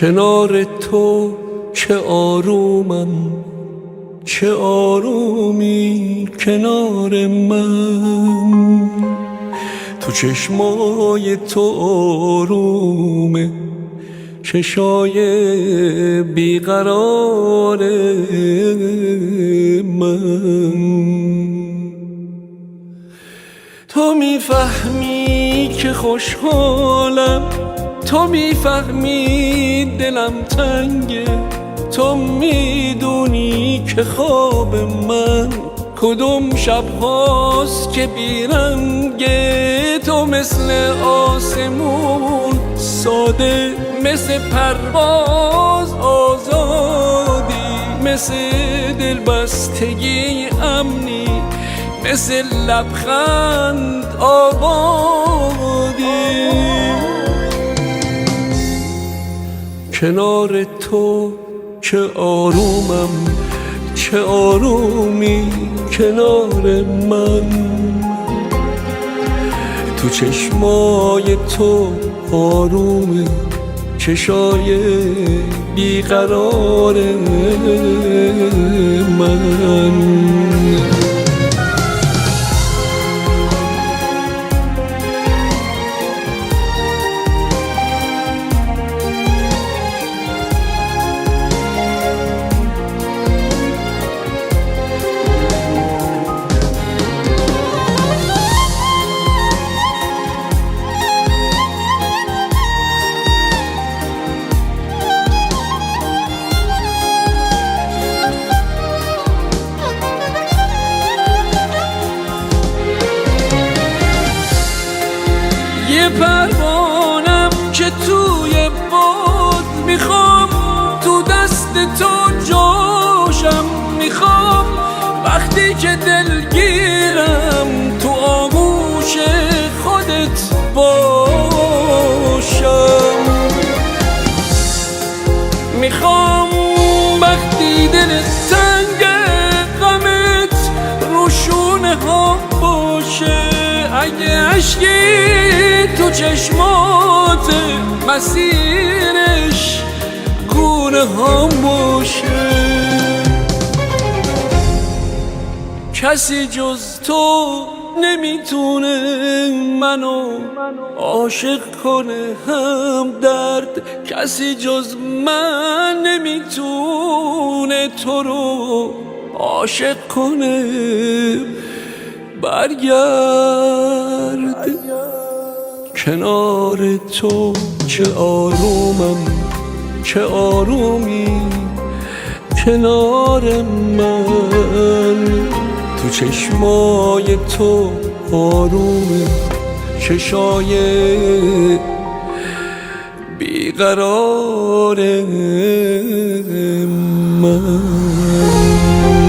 کنار تو چه آرومم، چه آرومی کنار من. تو چشمای تو آرومه، چشای بیقرار من. تو میفهمی که خوشحالم، تو میفهمی دلم تنگه، تو میدونی که خواب من کدوم شب هاست که بیرنگه. تو مثل آسمون ساده، مثل پرواز آزادی، مثل دلبستگی امنی، مثل لبخند آبادی. کنار تو چه آرومم، چه آرومی کنار من. تو چشمای تو آرومه، چشای بیقرار من. یه پروانم که توی باد میخوام، تو دست تو جاشم میخوام. وقتی که دلگیرم تو آغوش خودت باشم. میخوام وقتی دلت تنگ غمت رو شونه ها باشه. اگه عشقی تو چشمات مسیرش گونه ها باشه. کسی جز تو نمیتونه منو عاشق کنه هم درد. کسی جز من نمیتونه تو رو عاشق کنه. برگرد کنار تو چه آرومم، چه آرومی کنار من. تو چشمای تو آرومه، چشای بیقرار من.